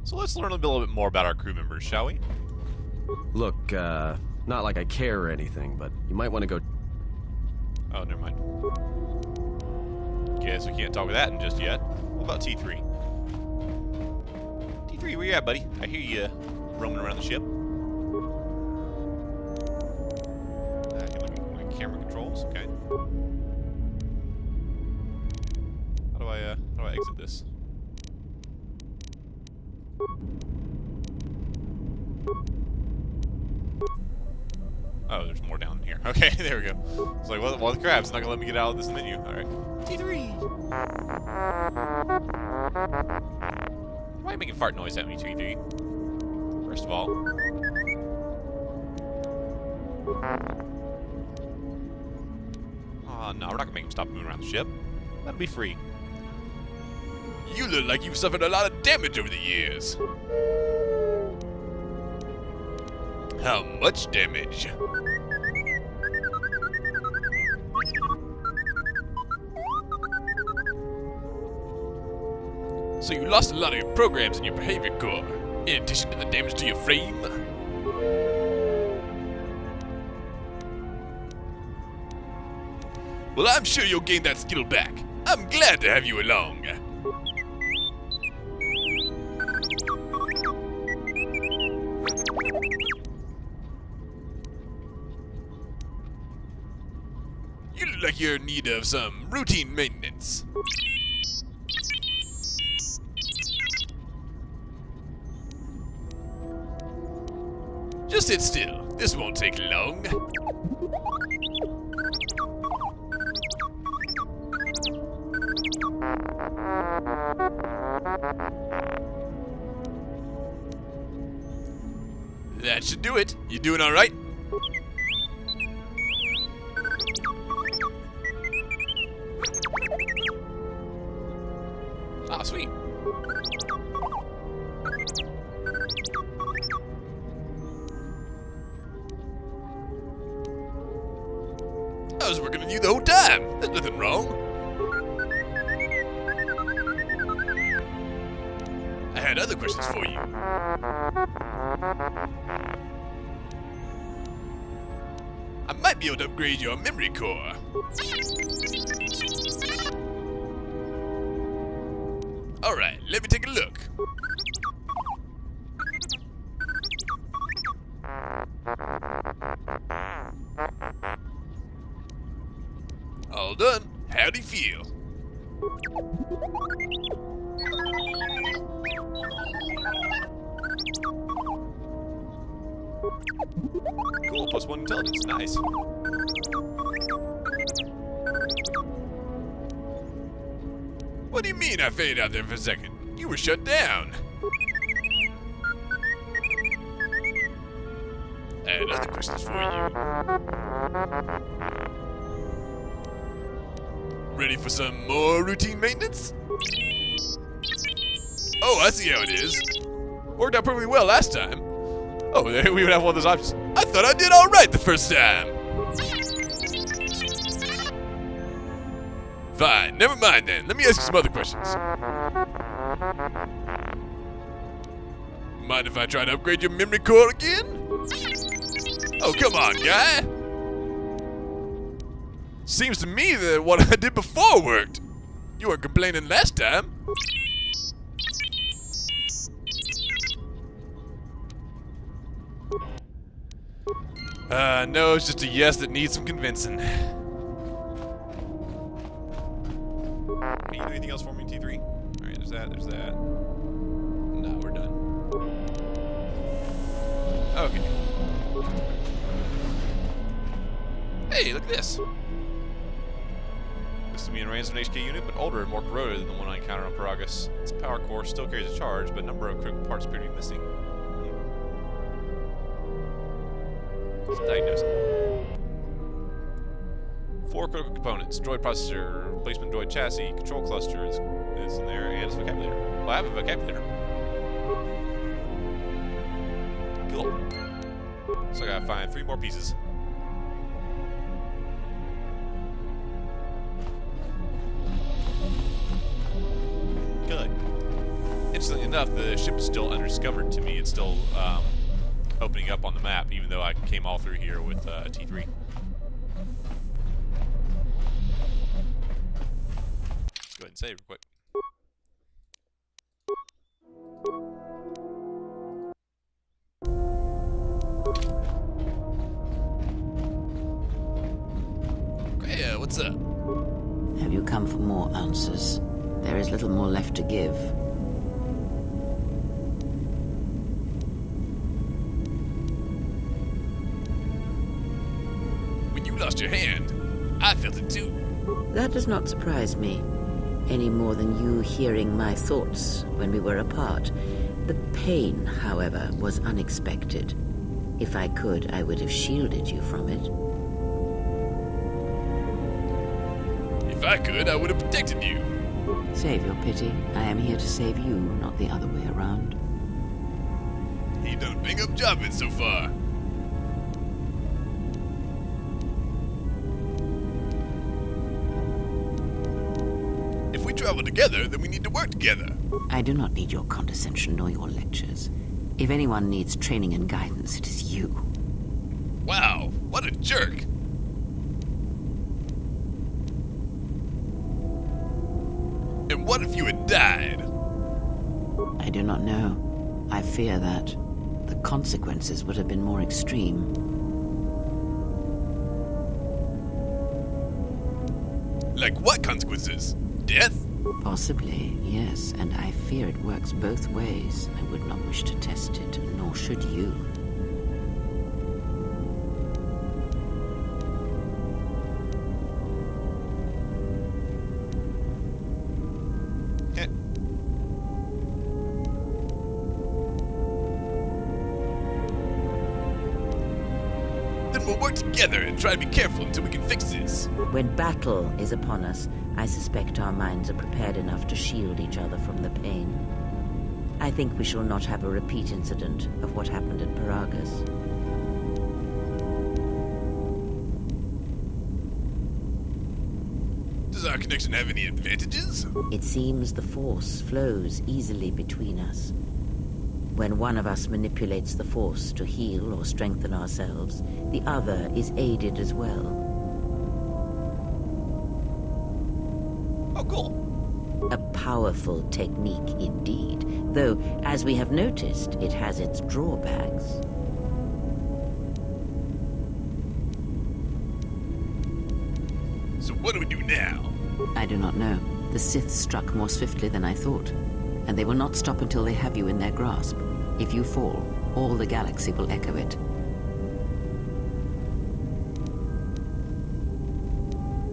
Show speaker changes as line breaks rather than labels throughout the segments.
So let's learn a little bit more about our crew members, shall we?
Look, not like I care or anything, but you might want to go...
Oh, never mind. Guess we can't talk with that just yet. What about T3? T3, where you at, buddy? I hear you roaming around the ship. I can look at my camera controls. Okay. How do I exit this? Oh, there's more down here. Okay, there we go. It's like, well, the crap's not gonna let me get out of this menu. Alright. T3! Why are you making fart noise at me, T3? First of all. Oh, no, we're not gonna make him stop moving around the ship. Let him be free. You look like you've suffered a lot of damage over the years. How much damage? So you lost a lot of your programs in your behavior core, in addition to the damage to your frame? Well, I'm sure you'll gain that skill back. I'm glad to have you along. You look like you're in need of some routine maintenance. Just sit still. This won't take long. That should do it. You doing all right? Ah, sweet. I was working on you the whole time. There's nothing wrong. I had other questions for you. I might be able to upgrade your memory core. Alright, let me take a look. All done. How'd he feel? Cool, +1 intelligence. Nice. What do you mean I faded out there for a second? You were shut down. I had other questions for you. Ready for some more routine maintenance? Oh, I see how it is. Worked out pretty well last time. Oh, we would have one of those options. I thought I did all right the first time. Fine, never mind then. Let me ask you some other questions. Mind if I try to upgrade your memory core again? Oh, come on, guy. Seems to me that what I did before worked. You weren't complaining last time. No, it's just a yes that needs some convincing. Can you do anything else for me, T3? Alright, there's that, there's that. No, we're done. Okay. Hey, look at this. This is being ran as an HK unit, but older and more corroded than the one I encountered on Paragus. Its power core still carries a charge, but a number of critical parts appear to be missing. Let's diagnose it. 4 critical components: droid processor, replacement droid chassis, control cluster is in there, and its vocabulator. Well, I have a vocabulator. Cool. So I gotta find 3 more pieces. Good. Instantly enough, the ship is still undiscovered to me. It's still opening up on the map, even though I came all through here with T3. Let's go ahead and save real quick. Okay, what's up?
Have you come for more answers? There is little more left to give.
When you lost your hand, I felt it too.
That does not surprise me, any more than you hearing my thoughts when we were apart. The pain, however, was unexpected. If I could, I would have shielded you from it.
If I could, I would have protected you.
Save your pity. I am here to save you, not the other way around.
He done a big up job of it so far. If we travel together, then we need to work together.
I do not need your condescension nor your lectures. If anyone needs training and guidance, it is you.
Wow, what a jerk. And what if you had died?
I do not know. I fear that the consequences would have been more extreme.
Like what consequences? Death?
Possibly, yes, and I fear it works both ways. I would not wish to test it, nor should you.
Then we'll work together and try to be careful until we can fix this.
When battle is upon us, I suspect our minds are prepared enough to shield each other from the pain. I think we shall not have a repeat incident of what happened at Paragus.
Does our connection have any advantages?
It seems the Force flows easily between us. When one of us manipulates the Force to heal or strengthen ourselves, the other is aided as well.
Oh, cool.
A powerful technique indeed, though, as we have noticed, it has its drawbacks.
So what do we do now?
I do not know. The Sith struck more swiftly than I thought, and they will not stop until they have you in their grasp. If you fall, all the galaxy will echo it.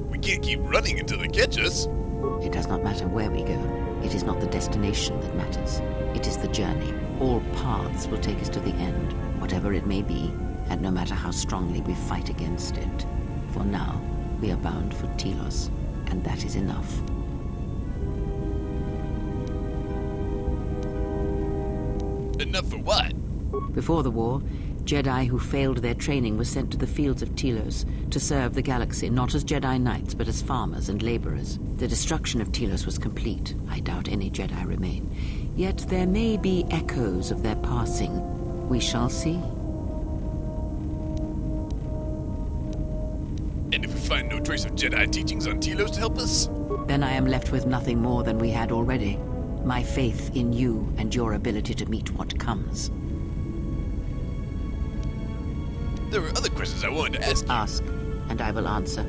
We can't keep running until they catch us.
It does not matter where we go. It is not the destination that matters. It is the journey. All paths will take us to the end, whatever it may be, and no matter how strongly we fight against it. For now, we are bound for Telos, and that is enough.
Enough for what?
Before the war, Jedi who failed their training were sent to the fields of Telos to serve the galaxy, not as Jedi Knights, but as farmers and laborers. The destruction of Telos was complete. I doubt any Jedi remain. Yet there may be echoes of their passing. We shall see.
And if we find no trace of Jedi teachings on Telos to help us?
Then I am left with nothing more than we had already. My faith in you and your ability to meet what comes.
There were other questions I wanted to ask you.
Ask, and I will answer.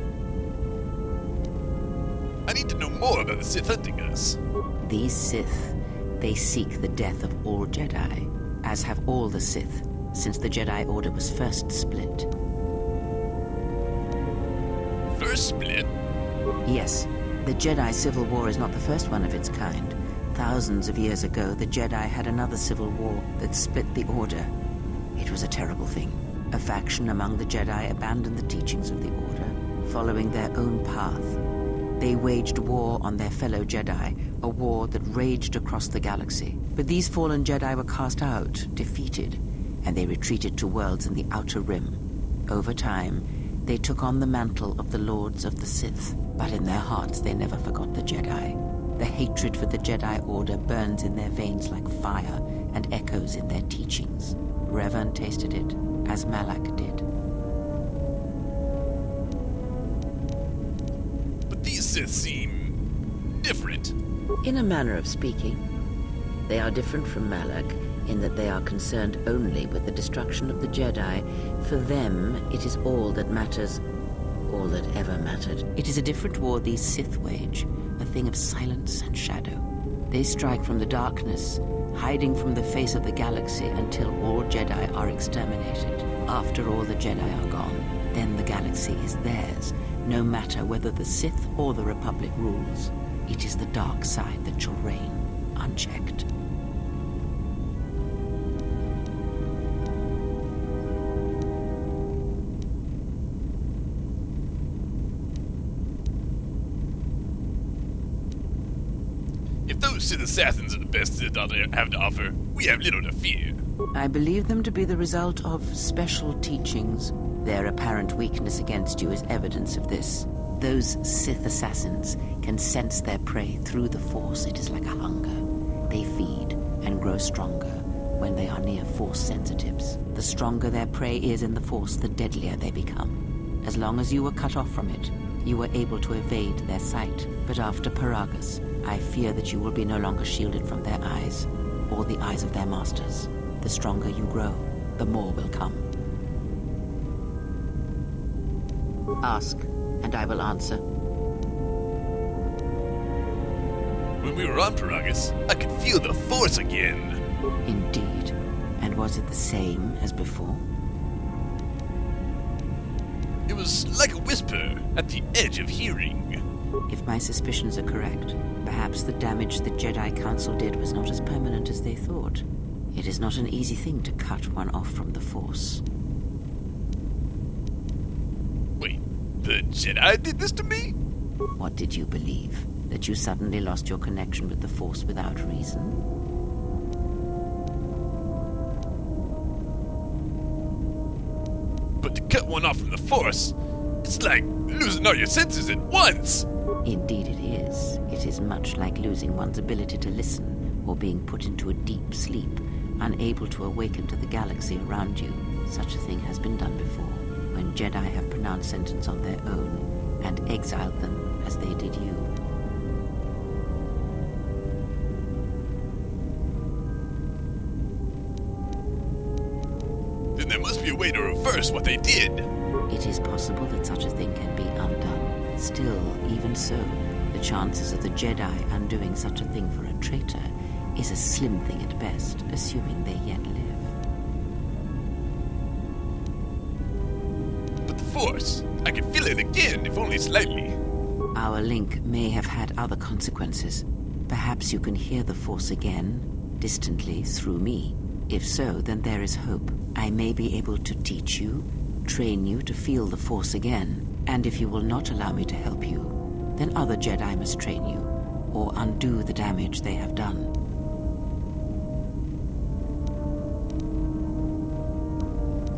I need to know more about the Sith hunting us.
These Sith, they seek the death of all Jedi, as have all the Sith, since the Jedi Order was first split.
First split?
Yes, the Jedi Civil War is not the first one of its kind. Thousands of years ago, the Jedi had another civil war that split the Order. It was a terrible thing. A faction among the Jedi abandoned the teachings of the Order, following their own path. They waged war on their fellow Jedi, a war that raged across the galaxy. But these fallen Jedi were cast out, defeated, and they retreated to worlds in the Outer Rim. Over time, they took on the mantle of the Lords of the Sith, but in their hearts they never forgot the Jedi. The hatred for the Jedi Order burns in their veins like fire and echoes in their teachings. Revan tasted it, as Malak did.
But these Sith seem different.
In a manner of speaking, they are different from Malak in that they are concerned only with the destruction of the Jedi. For them, it is all that matters, all that ever mattered. It is a different war these Sith wage, a thing of silence and shadow. They strike from the darkness, hiding from the face of the galaxy until all Jedi are exterminated. After all the Jedi are gone, then the galaxy is theirs, no matter whether the Sith or the Republic rules. It is the dark side that shall reign, unchecked.
If those Sith assassins are the best Sith have to offer, we have little to fear.
I believe them to be the result of special teachings. Their apparent weakness against you is evidence of this. Those Sith assassins can sense their prey through the Force. It is like a hunger. They feed and grow stronger when they are near Force sensitives. The stronger their prey is in the Force, the deadlier they become. As long as you were cut off from it, you were able to evade their sight. But after Paragus, I fear that you will be no longer shielded from their eyes, or the eyes of their masters. The stronger you grow, the more will come. Ask, and I will answer.
When we were on Paragus, I could feel the Force again.
Indeed. And was it the same as before?
It was like a whisper at the edge of hearing.
If my suspicions are correct, perhaps the damage the Jedi Council did was not as permanent as they thought. It is not an easy thing to cut one off from the Force.
Wait, the Jedi did this to me?
What did you believe? That you suddenly lost your connection with the Force without reason?
But to cut one off from the Force, it's like losing all your senses at once.
Indeed it is. It is much like losing one's ability to listen, or being put into a deep sleep, unable to awaken to the galaxy around you. Such a thing has been done before, when Jedi have pronounced sentence on their own, and exiled them as they did you.
Then there must be a way to reverse what they did.
It is possible that such a thing can be undone. Still, even so, the chances of the Jedi undoing such a thing for a traitor is a slim thing at best, assuming they yet live.
But the Force, I can feel it again, if only slightly.
Our link may have had other consequences. Perhaps you can hear the Force again, distantly, through me. If so, then there is hope. I may be able to teach you, train you to feel the Force again. And if you will not allow me to help you, then other Jedi must train you, or undo the damage they have done.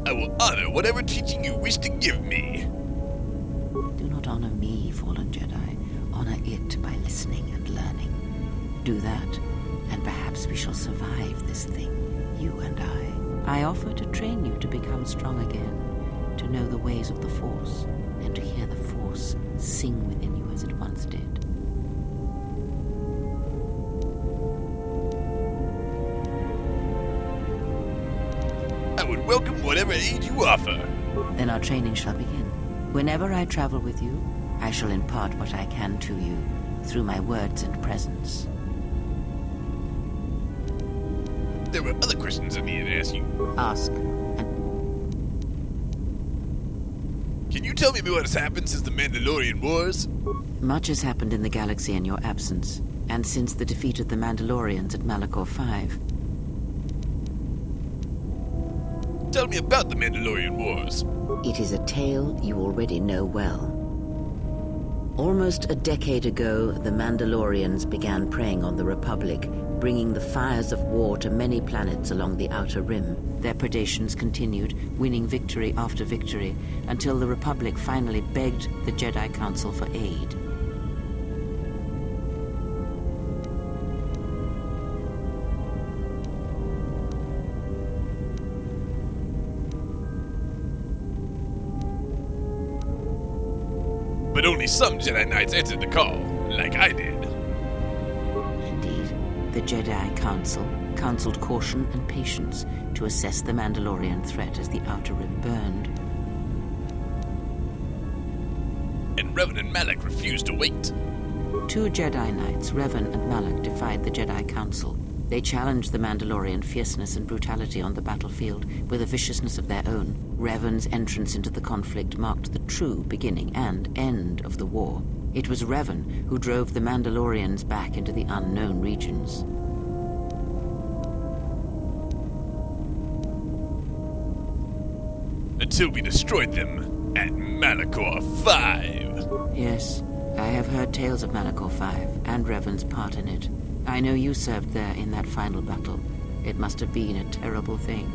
I will honor whatever teaching you wish to give me.
Do not honor me, fallen Jedi. Honor it by listening and learning. Do that, and perhaps we shall survive this thing, you and I. I offer to train you to become strong again, to know the ways of the Force, and to hear the Force sing within you as it once did.
I would welcome whatever aid you offer.
Then our training shall begin. Whenever I travel with you, I shall impart what I can to you, through my words and presence.
There were other questions I needed to ask you.
Ask.
Can you tell me what has happened since the Mandalorian Wars?
Much has happened in the galaxy in your absence, and since the defeat of the Mandalorians at Malachor 5.
Tell me about the Mandalorian Wars.
It is a tale you already know well. Almost a decade ago, the Mandalorians began preying on the Republic, bringing the fires of war to many planets along the Outer Rim. Their predations continued, winning victory after victory, until the Republic finally begged the Jedi Council for aid.
But only some Jedi Knights answered the call, like I did.
Indeed, the Jedi Council counseled caution and patience to assess the Mandalorian threat as the Outer Rim burned.
And Revan and Malak refused to wait.
Two Jedi Knights, Revan and Malak, defied the Jedi Council. They challenged the Mandalorian fierceness and brutality on the battlefield with a viciousness of their own. Revan's entrance into the conflict marked the true beginning and end of the war. It was Revan who drove the Mandalorians back into the unknown regions.
Until we destroyed them at Malachor 5.
Yes, I have heard tales of Malachor 5 and Revan's part in it. I know you served there in that final battle. It must have been a terrible thing.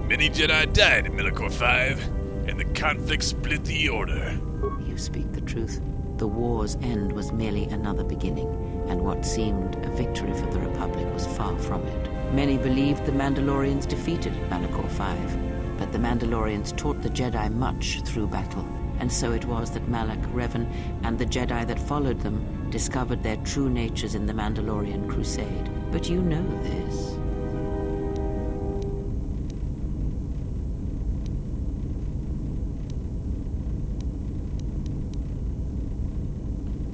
Many Jedi died in Malachor 5, and the conflict split the Order.
You speak the truth. The war's end was merely another beginning, and what seemed a victory for the Republic was far from it. Many believed the Mandalorians defeated Malachor 5, but the Mandalorians taught the Jedi much through battle, and so it was that Malak, Revan, and the Jedi that followed them discovered their true natures in the Mandalorian Crusade. But you know this.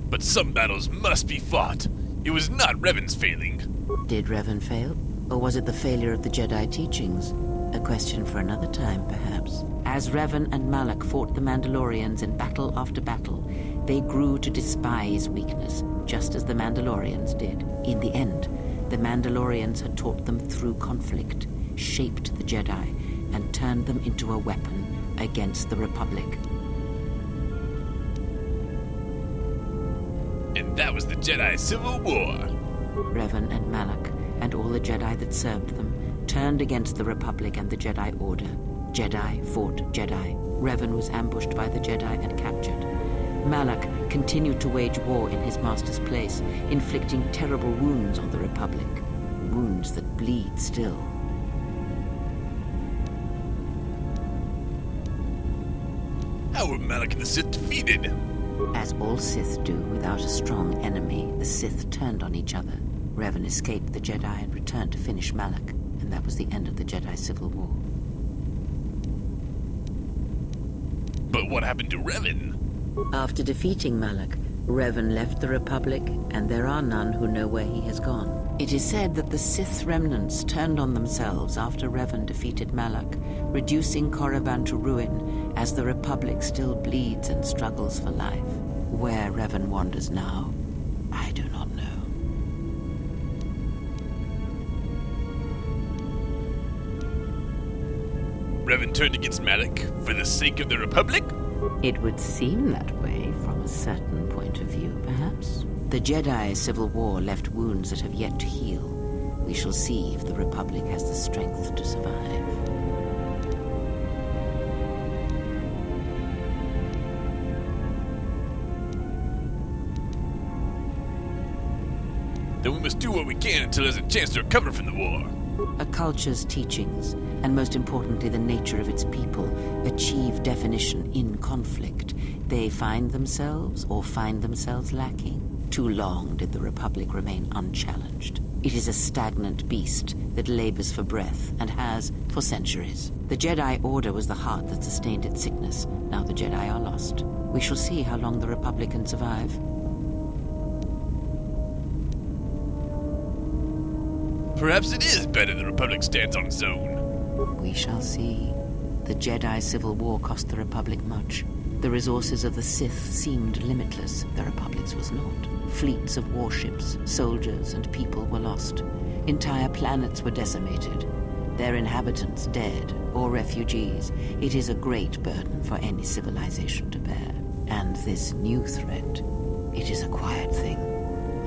But some battles must be fought. It was not Revan's failing.
Did Revan fail? Or was it the failure of the Jedi teachings? A question for another time, perhaps. As Revan and Malak fought the Mandalorians in battle after battle, they grew to despise weakness, just as the Mandalorians did. In the end, the Mandalorians had taught them through conflict, shaped the Jedi, and turned them into a weapon against the Republic.
And that was the Jedi Civil War.
Revan and Malak, and all the Jedi that served them, turned against the Republic and the Jedi Order. Jedi fought Jedi. Revan was ambushed by the Jedi and captured. Malak continued to wage war in his master's place, inflicting terrible wounds on the Republic. Wounds that bleed still.
How were Malak and the Sith defeated?
As all Sith do without a strong enemy, the Sith turned on each other. Revan escaped the Jedi and returned to finish Malak, and that was the end of the Jedi Civil War.
But what happened to Revan?
After defeating Malak, Revan left the Republic, and there are none who know where he has gone. It is said that the Sith remnants turned on themselves after Revan defeated Malak, reducing Korriban to ruin as the Republic still bleeds and struggles for life. Where Revan wanders now, I do not know.
Revan turned against Malak for the sake of the Republic?
It would seem that way from a certain point of view, perhaps. The Jedi Civil War left wounds that have yet to heal. We shall see if the Republic has the strength to survive.
Then we must do what we can until there's a chance to recover from the war.
A culture's teachings, and most importantly the nature of its people, achieve definition in conflict. They find themselves or find themselves lacking. Too long did the Republic remain unchallenged. It is a stagnant beast that labors for breath and has for centuries. The Jedi Order was the heart that sustained its sickness. Now the Jedi are lost. We shall see how long the Republic can survive.
Perhaps it is better the Republic stands on its own.
We shall see. The Jedi Civil War cost the Republic much. The resources of the Sith seemed limitless. The Republic's was not. Fleets of warships, soldiers, and people were lost. Entire planets were decimated. Their inhabitants dead or refugees. It is a great burden for any civilization to bear. And this new threat, it is a quiet thing.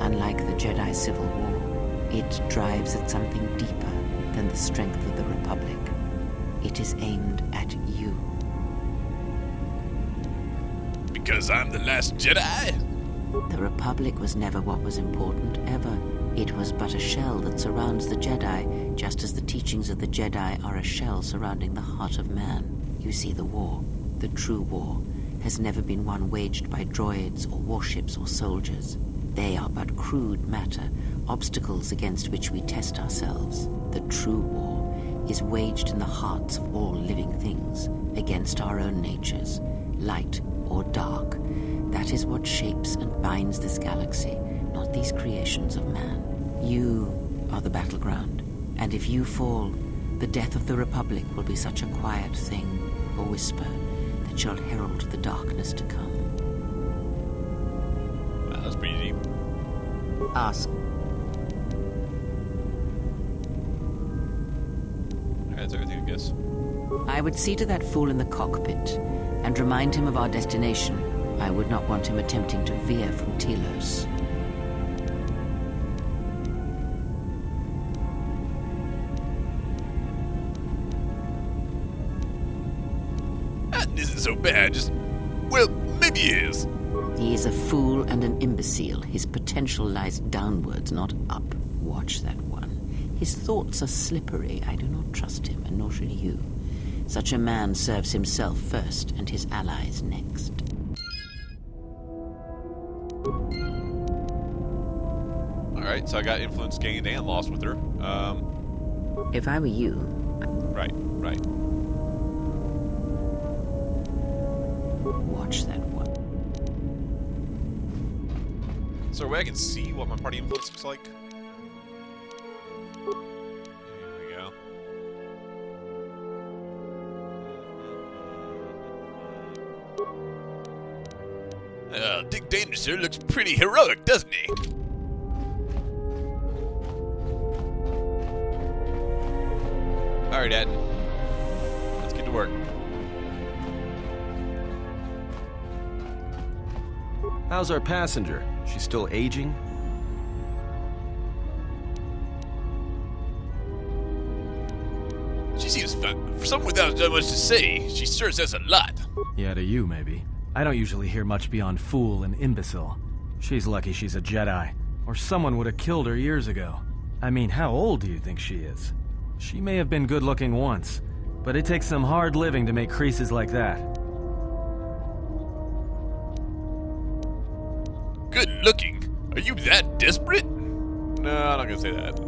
Unlike the Jedi Civil War, it drives at something deeper than the strength of the Republic. It is aimed at you.
Because I'm the last Jedi?
The Republic was never what was important, ever. It was but a shell that surrounds the Jedi, just as the teachings of the Jedi are a shell surrounding the heart of man. You see, the war, the true war, has never been one waged by droids or warships or soldiers. They are but crude matter, obstacles against which we test ourselves. The true war is waged in the hearts of all living things, against our own natures, light or dark. That is what shapes and binds this galaxy, not these creations of man. You are the battleground, and if you fall, the death of the Republic will be such a quiet thing, a whisper, that shall herald the darkness to come.
Wow, that's pretty deep.
Ask.
That's everything, I guess.
I would see to that fool in the cockpit, and remind him of our destination. I would not want him attempting to veer from Telos.
That isn't so bad, just... well, maybe he is.
He is a fool and an imbecile. His potential lies downwards, not up. Watch that one. His thoughts are slippery. I do not trust him, and nor should you. Such a man serves himself first, and his allies next.
Alright, so I got influence gained and lost with her.
If I were you...
Right.
Watch that one.
Is there a way I can see what my party influence looks like? Here we go. Dick Danger looks pretty heroic, doesn't he? Alright, Ed. Let's get to work.
How's our passenger? She's still aging?
She seems fun. For someone without much to say, she sure says a lot.
Yeah, to you, maybe. I don't usually hear much beyond fool and imbecile. She's lucky she's a Jedi, or someone would have killed her years ago. I mean, how old do you think she is? She may have been good-looking once, but it takes some hard living to make creases like that.
Good looking? Are you that desperate? No, I'm not gonna say that.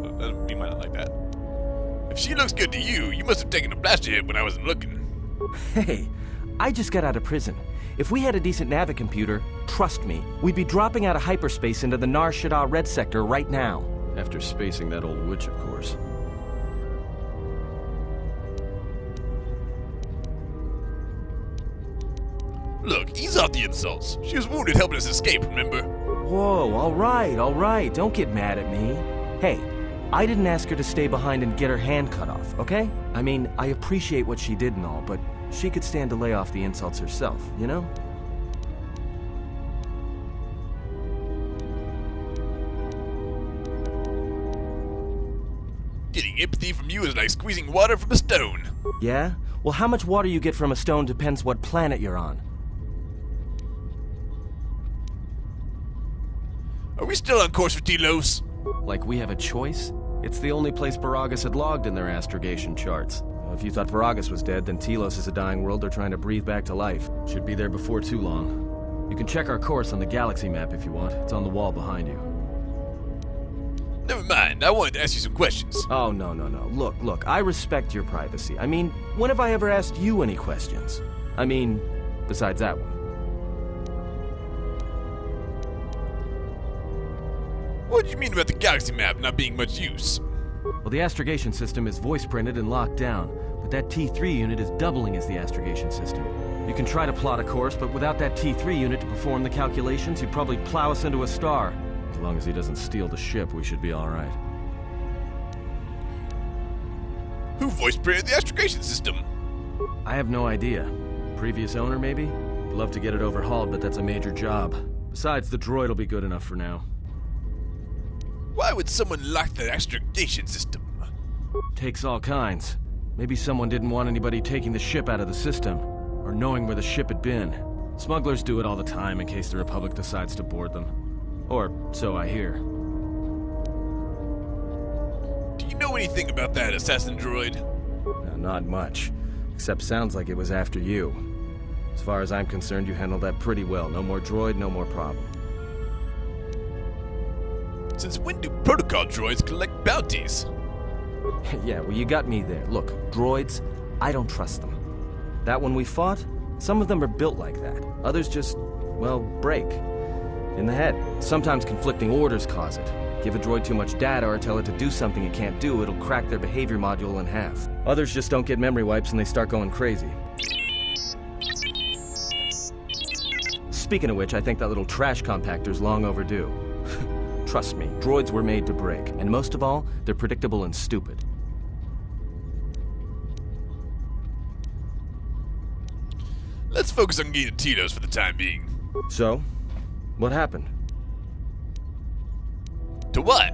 You might not like that. If she looks good to you, you must have taken a blaster hit when I wasn't looking.
Hey, I just got out of prison. If we had a decent navicomputer, trust me, we'd be dropping out of hyperspace into the Nar Shaddaa Red Sector right now.
After spacing that old witch, of course.
Look, ease off the insults. She was wounded helping us escape, remember?
Whoa, all right, don't get mad at me. Hey, I didn't ask her to stay behind and get her hand cut off, okay? I mean, I appreciate what she did and all, but she could stand to lay off the insults herself, you know?
Getting empathy from you is like squeezing water from a stone.
Yeah? Well, how much water you get from a stone depends what planet you're on.
Are we still on course for Telos?
Like we have a choice? It's the only place Varagus had logged in their astrogation charts. If you thought Varagus was dead, then Telos is a dying world they're trying to breathe back to life. Should be there before too long. You can check our course on the galaxy map if you want. It's on the wall behind you.
Never mind, I wanted to ask you some questions.
Oh, no. Look, I respect your privacy. I mean, when have I ever asked you any questions? I mean, besides that one.
What do you mean about the galaxy map not being much use?
Well, the astrogation system is voice-printed and locked down, but that T3 unit is doubling as the astrogation system. You can try to plot a course, but without that T3 unit to perform the calculations, you'd probably plow us into a star.
As long as he doesn't steal the ship, we should be all right.
Who voice printed the astrogation system?
I have no idea. Previous owner, maybe? Love to get it overhauled, but that's a major job. Besides, the droid will be good enough for now.
Why would someone lock the astrogation system?
Takes all kinds. Maybe someone didn't want anybody taking the ship out of the system, or knowing where the ship had been. Smugglers do it all the time in case the Republic decides to board them. Or so I hear.
You know anything about that assassin droid?
Not much. Except sounds like it was after you. As far as I'm concerned, you handled that pretty well. No more droid, no more problem.
Since when do protocol droids collect bounties?
Yeah, well, you got me there. Look, droids, I don't trust them. That one we fought, some of them are built like that. Others just, well, break. In the head. Sometimes conflicting orders cause it. Give a droid too much data or tell it to do something it can't do, it'll crack their behavior module in half. Others just don't get memory wipes and they start going crazy. Speaking of which, I think that little trash compactor's long overdue. Trust me, droids were made to break. And most of all, they're predictable and stupid.
Let's focus on getting Tito's for the time being.
So, what happened?
To what?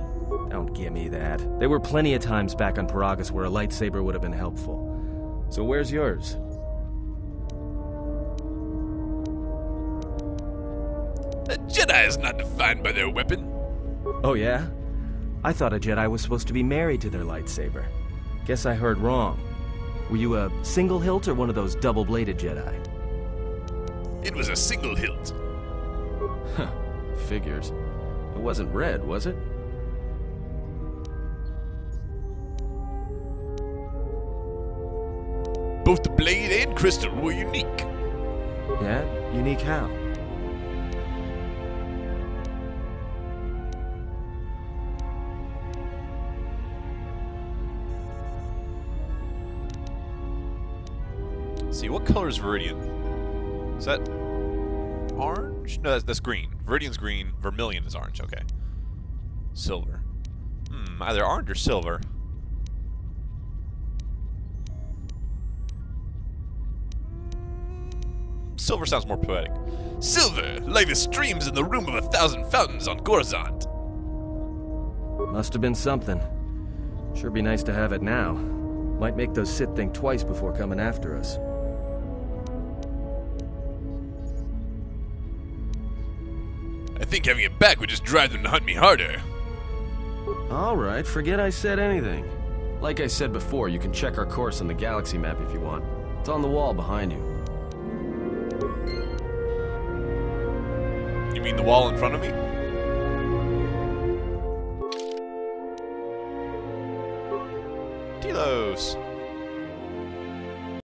Don't give me that. There were plenty of times back on Paragus where a lightsaber would have been helpful. So where's yours?
A Jedi is not defined by their weapon.
Oh yeah? I thought a Jedi was supposed to be married to their lightsaber. Guess I heard wrong. Were you a single hilt or one of those double-bladed Jedi?
It was a single hilt.
Huh. Figures. It wasn't red, was it?
Both the blade and crystal were unique.
Yeah? Unique how?
Let's see, what color is Viridian? Is that orange? No, that's green. Viridian's green. Vermilion is orange. Okay. Silver. Either orange or silver. Silver sounds more poetic. Silver, like the streams in the room of 1,000 fountains on Coruscant.
Must have been something. Sure be nice to have it now. Might make those Sith think twice before coming after us.
I think having it back would just drive them to hunt me harder.
Alright, forget I said anything. Like I said before, you can check our course on the galaxy map if you want. It's on the wall behind you.
You mean the wall in front of me? Telos!